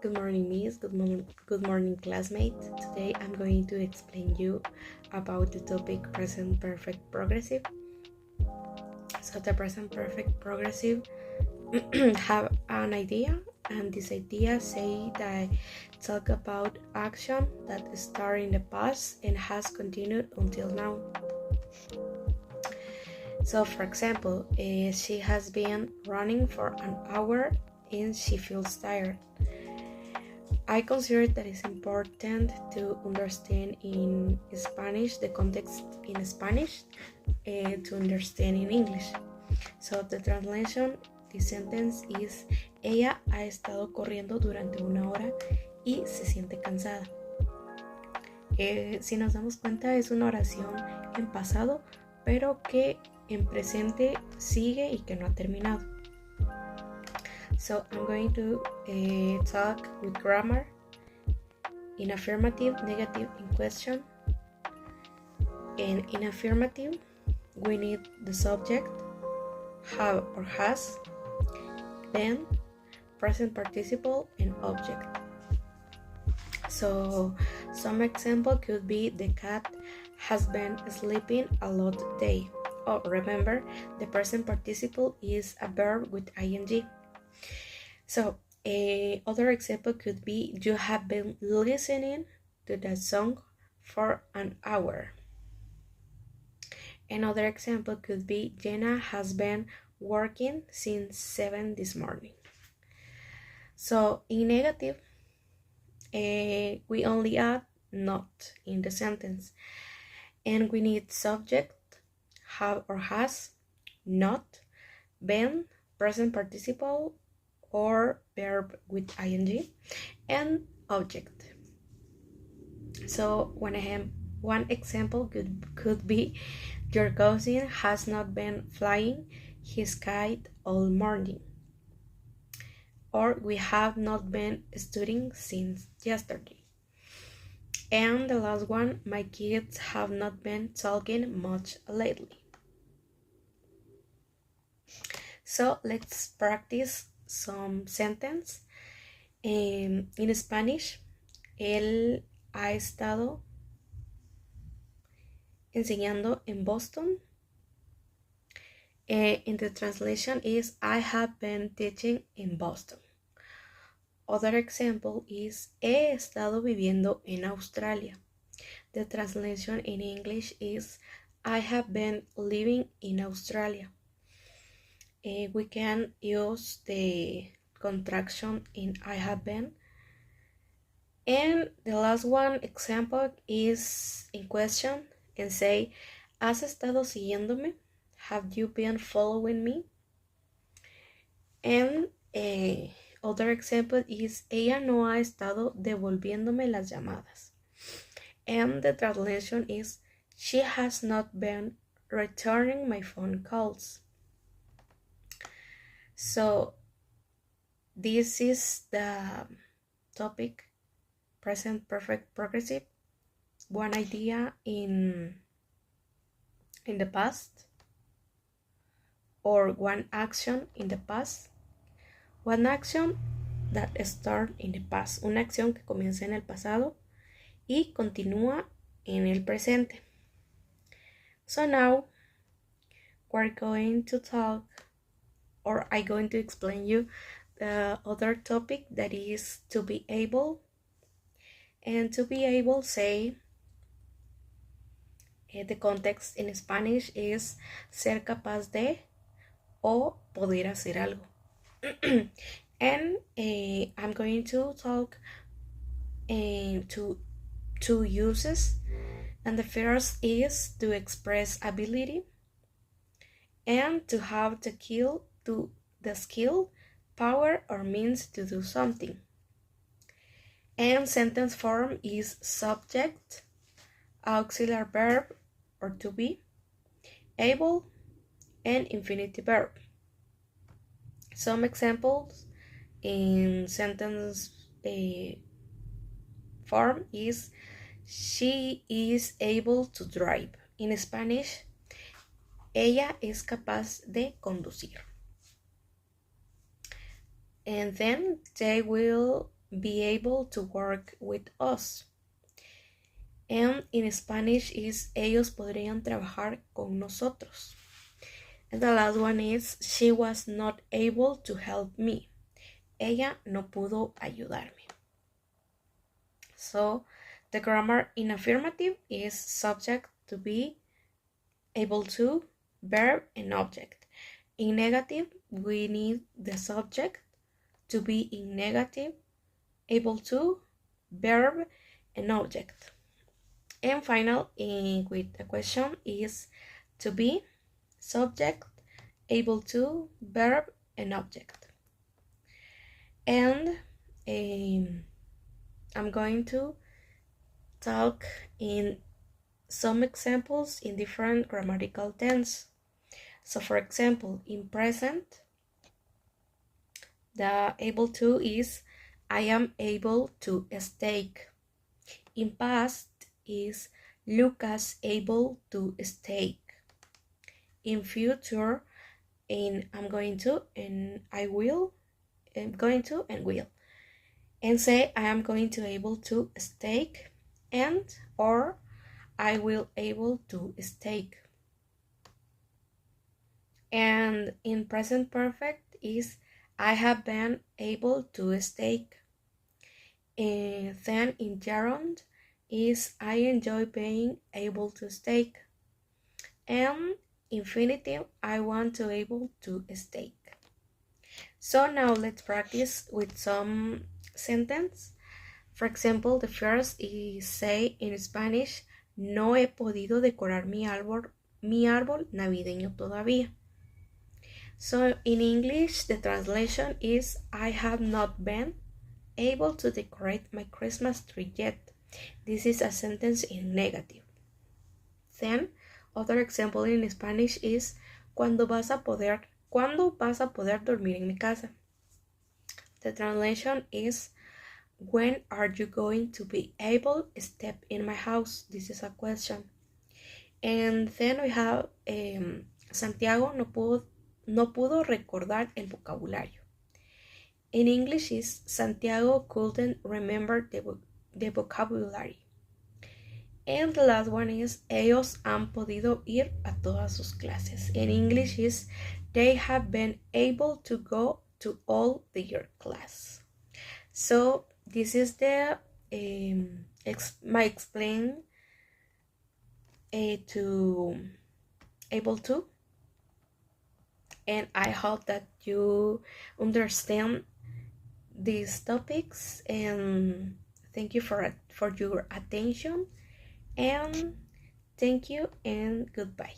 Good morning, Miss. Good morning, classmate. Today I'm going to explain you about the topic present perfect progressive. So the present perfect progressive have an idea, and this idea say that talk about action that started in the past and has continued until now. So for example, she has been running for an hour and she feels tired. I consider that it's important to understand in Spanish, the context in Spanish, to understand in English. So the translation, the sentence is: ella ha estado corriendo durante una hora y se siente cansada. Si nos damos cuenta, es una oración en pasado, pero que en presente sigue y que no ha terminado. So I'm going to talk with grammar in affirmative, negative, in question. And in affirmative, we need the subject, have or has, then present participle, and object. So some example could be: the cat has been sleeping a lot today. Oh, remember, the present participle is a verb with ing. So other example could be: you have been listening to that song for an hour. Another example could be: Jenna has been working since 7 this morning. So in negative, we only add not in the sentence, and we need subject, have or has, not, been, present participle or verb with ing, and object. So one example could be: your cousin has not been flying his kite all morning. Or we have not been studying since yesterday. And the last one: my kids have not been talking much lately. So let's practice some sentence. In Spanish, él ha estado enseñando en Boston. In the translation is: I have been teaching in Boston. Other example is: he estado viviendo en Australia. The translation in English is: I have been living in Australia. We can use the contraction in I have been. And the last one example is in question and say: ¿Has estado siguiéndome? Have you been following me? And other example is: ella no ha estado devolviéndome las llamadas. And the translation is: she has not been returning my phone calls. So this is the topic present perfect progressive. One idea in the past, or one action in the past. One action that starts in the past. Una acción que comienza en el pasado y continúa en el presente. So now we're going to talk, or I'm going to explain you the other topic, that is to be able. And to be able, say, the context in Spanish is ser capaz de o poder hacer algo. And I'm going to talk to two uses, and the first is to express ability and to have the skill, power, or means to do something. And sentence form is subject, auxiliary verb or to be, able, and infinitive verb. Some examples in sentence form is: she is able to drive. In Spanish, ella es capaz de conducir. And then they will be able to work with us. And in Spanish is ellos podrían trabajar con nosotros. And the last one is she was not able to help me. Ella no pudo ayudarme. So the grammar in affirmative is subject to be, able to, verb, and object. In negative, we need the subject to be in negative, able to, verb, and object. And final, with the question is to be, subject, able to, verb, and object. And I'm going to talk in some examples in different grammatical tense. So for example, in present, the able to is I am able to steak. In past is Lucas able to steak. In future, in I'm going to and I will, I'm going to and will. And say I am going to able to steak and or I will able to steak. And in present perfect is I have been able to steak. And then in gerund is I enjoy being able to steak. And infinitive, I want to able to steak. So now let's practice with some sentence. For example, the first is say in Spanish, no he podido decorar mi árbol navideño todavía. So in English, the translation is I have not been able to decorate my Christmas tree yet. This is a sentence in negative. Then, other example in Spanish is ¿cuándo vas a poder dormir en mi casa? The translation is when are you going to be able to step in my house? This is a question. And then we have Santiago no pudo recordar el vocabulario. In English is Santiago couldn't remember the vocabulary. And the last one is ellos han podido ir a todas sus clases. In English is they have been able to go to all their class. So this is the my explain to able to, and I hope that you understand these topics, and thank you for your attention, and thank you and goodbye.